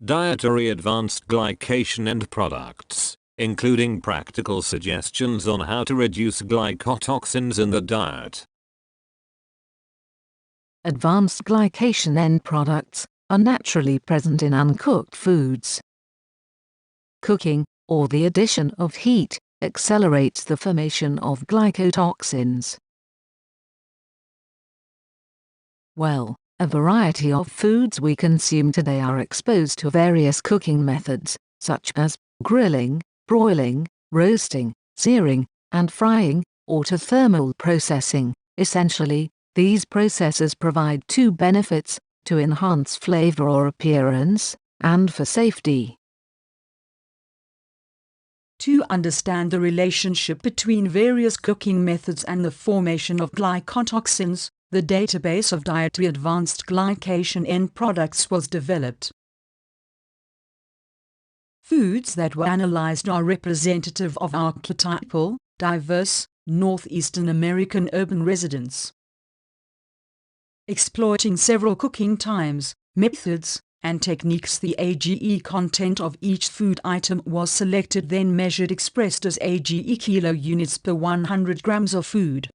Dietary Advanced Glycation Endproducts, including practical suggestions on how to reduce glycotoxins in the diet. Advanced glycation endproducts are naturally present in uncooked foods. Cooking, or the addition of heat, accelerates the formation of glycotoxins. Well, a variety of foods we consume today are exposed to various cooking methods, such as grilling, broiling, roasting, searing, and frying, or to thermal processing. Essentially, these processes provide two benefits: to enhance flavor or appearance, and for safety. To understand the relationship between various cooking methods and the formation of glycotoxins, the database of Dietary Advanced Glycation Endproducts was developed. Foods that were analyzed are representative of archetypal, diverse, northeastern American urban residents. Exploiting several cooking times, methods, and techniques, the AGE content of each food item was selected, then measured, expressed as AGE kilo units per 100 grams of food.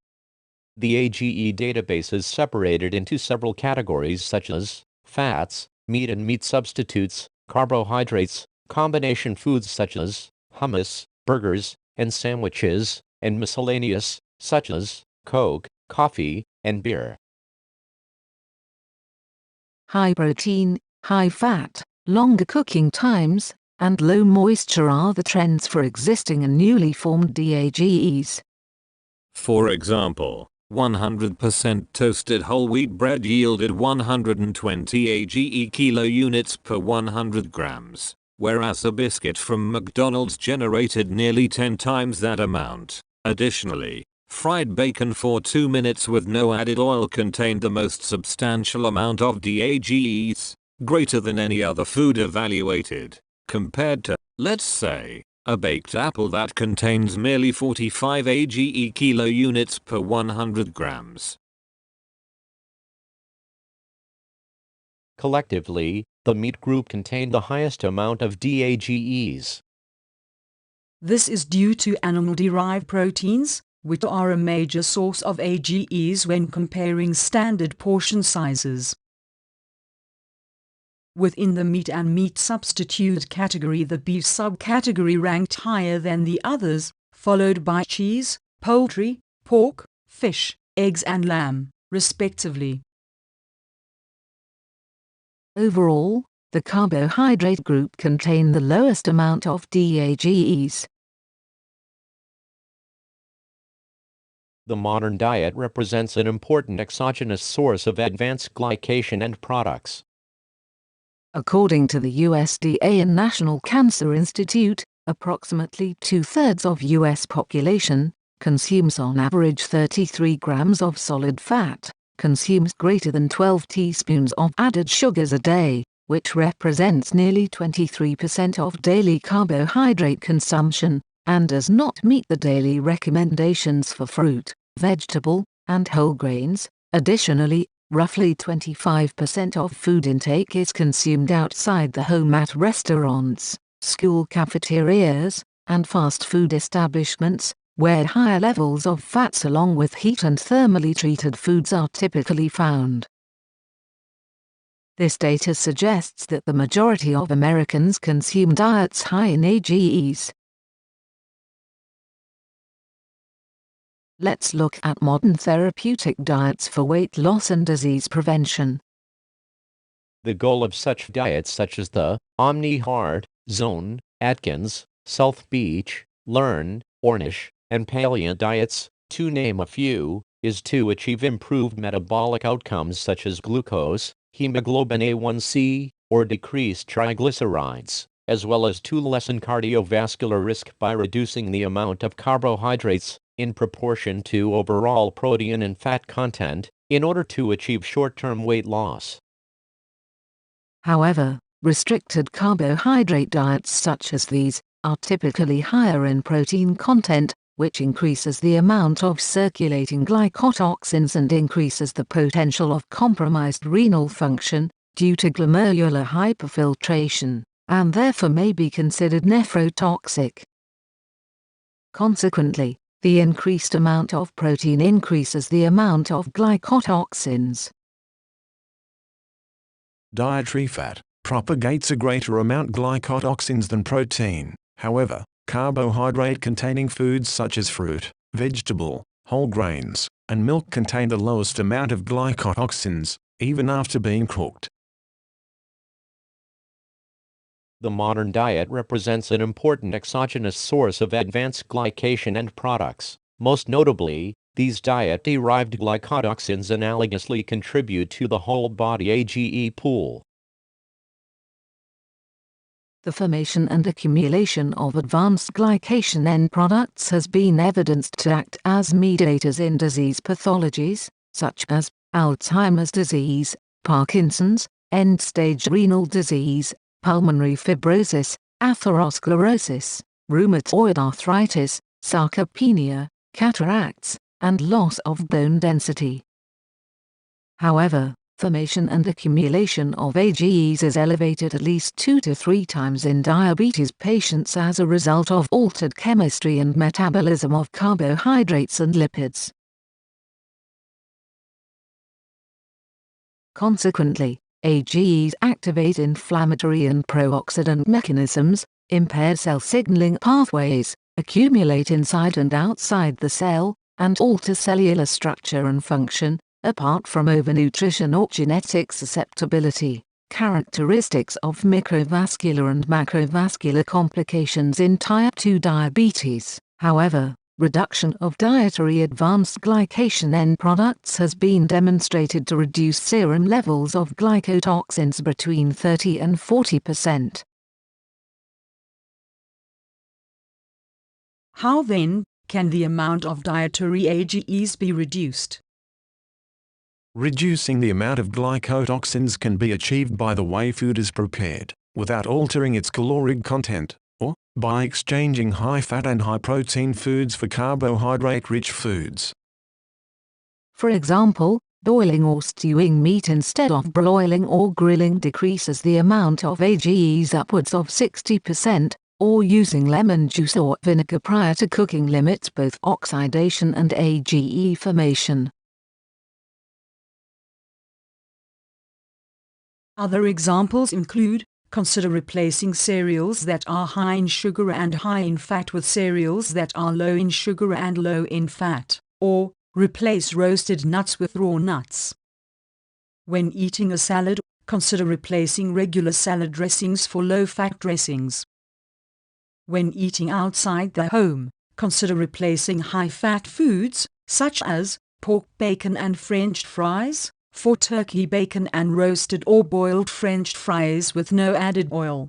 The AGE database is separated into several categories such as fats, meat and meat substitutes, carbohydrates, combination foods such as hummus, burgers, and sandwiches, and miscellaneous, such as Coke, coffee, and beer. High protein, high fat, longer cooking times, and low moisture are the trends for existing and newly formed dAGEs. For example, 100% toasted whole wheat bread yielded 120 AGE kilo units per 100 grams, whereas a biscuit from McDonald's generated nearly 10 times that amount. Additionally, fried bacon for 2 minutes with no added oil contained the most substantial amount of dAGEs, greater than any other food evaluated, compared to, let's say, a baked apple that contains merely 45 AGE kilo units per 100 grams. Collectively, the meat group contained the highest amount of dAGEs. This is due to animal-derived proteins, which are a major source of AGEs when comparing standard portion sizes. Within the meat and meat substitute category, the beef subcategory ranked higher than the others, followed by cheese, poultry, pork, fish, eggs and lamb, respectively. Overall, the carbohydrate group contained the lowest amount of dAGEs. The modern diet represents an important exogenous source of advanced glycation endproducts. According to the USDA and National Cancer Institute, approximately 2/3 of U.S. population consumes on average 33 grams of solid fat, consumes greater than 12 teaspoons of added sugars a day, which represents nearly 23% of daily carbohydrate consumption, and does not meet the daily recommendations for fruit, vegetable, and whole grains. Additionally, roughly 25% of food intake is consumed outside the home at restaurants, school cafeterias, and fast food establishments, where higher levels of fats along with heat and thermally treated foods are typically found. This data suggests that the majority of Americans consume diets high in AGEs. Let's look at modern therapeutic diets for weight loss and disease prevention. The goal of such diets such as the Omni-Heart, Zone, Atkins, South Beach, Learn, Ornish, and Paleo diets, to name a few, is to achieve improved metabolic outcomes such as glucose, hemoglobin A1C, or decreased triglycerides, as well as to lessen cardiovascular risk by reducing the amount of carbohydrates in proportion to overall protein and fat content, in order to achieve short-term weight loss. However, restricted carbohydrate diets such as these are typically higher in protein content, which increases the amount of circulating glycotoxins and increases the potential of compromised renal function, due to glomerular hyperfiltration, and therefore may be considered nephrotoxic. Consequently, the increased amount of protein increases the amount of glycotoxins. Dietary fat propagates a greater amount glycotoxins than protein. However, carbohydrate-containing foods such as fruit, vegetable, whole grains, and milk contain the lowest amount of glycotoxins, even after being cooked. The modern diet represents an important exogenous source of advanced glycation end products. Most notably, these diet-derived glycotoxins analogously contribute to the whole body AGE pool. The formation and accumulation of advanced glycation end products has been evidenced to act as mediators in disease pathologies, such as Alzheimer's disease, Parkinson's, end-stage renal disease, pulmonary fibrosis, atherosclerosis, rheumatoid arthritis, sarcopenia, cataracts, and loss of bone density. However, formation and accumulation of AGEs is elevated at least 2 to 3 times in diabetes patients as a result of altered chemistry and metabolism of carbohydrates and lipids. Consequently, AGEs activate inflammatory and pro-oxidant mechanisms, impair cell signaling pathways, accumulate inside and outside the cell, and alter cellular structure and function, apart from overnutrition or genetic susceptibility, characteristics of microvascular and macrovascular complications in type 2 diabetes. However, reduction of dietary advanced glycation end products has been demonstrated to reduce serum levels of glycotoxins between 30 and 40%. How then can the amount of dietary AGEs be reduced? Reducing the amount of glycotoxins can be achieved by the way food is prepared, without altering its caloric content, or by exchanging high-fat and high-protein foods for carbohydrate-rich foods. For example, boiling or stewing meat instead of broiling or grilling decreases the amount of AGEs upwards of 60%, or using lemon juice or vinegar prior to cooking limits both oxidation and AGE formation. Other examples include: consider replacing cereals that are high in sugar and high in fat with cereals that are low in sugar and low in fat, or replace roasted nuts with raw nuts. When eating a salad, consider replacing regular salad dressings for low-fat dressings. When eating outside the home, consider replacing high-fat foods, such as pork bacon and French fries, for turkey bacon and roasted or boiled French fries with no added oil.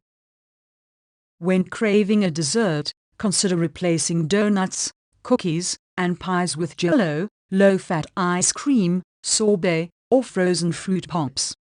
When craving a dessert, consider replacing donuts, cookies, and pies with Jell-O, low-fat ice cream, sorbet, or frozen fruit pops.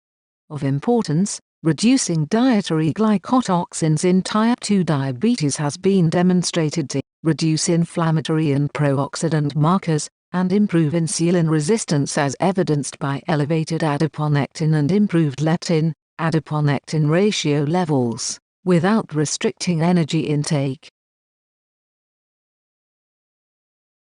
Of importance, reducing dietary glycotoxins in type 2 diabetes has been demonstrated to reduce inflammatory and pro-oxidant markers, and improve insulin resistance as evidenced by elevated adiponectin and improved leptin-adiponectin ratio levels, without restricting energy intake.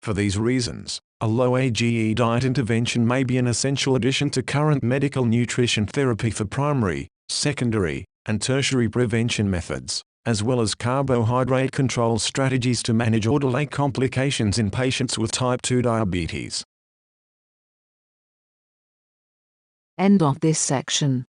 For these reasons, a low AGE diet intervention may be an essential addition to current medical nutrition therapy for primary, secondary, and tertiary prevention methods, as well as carbohydrate control strategies to manage or delay complications in patients with type 2 diabetes. End of this section.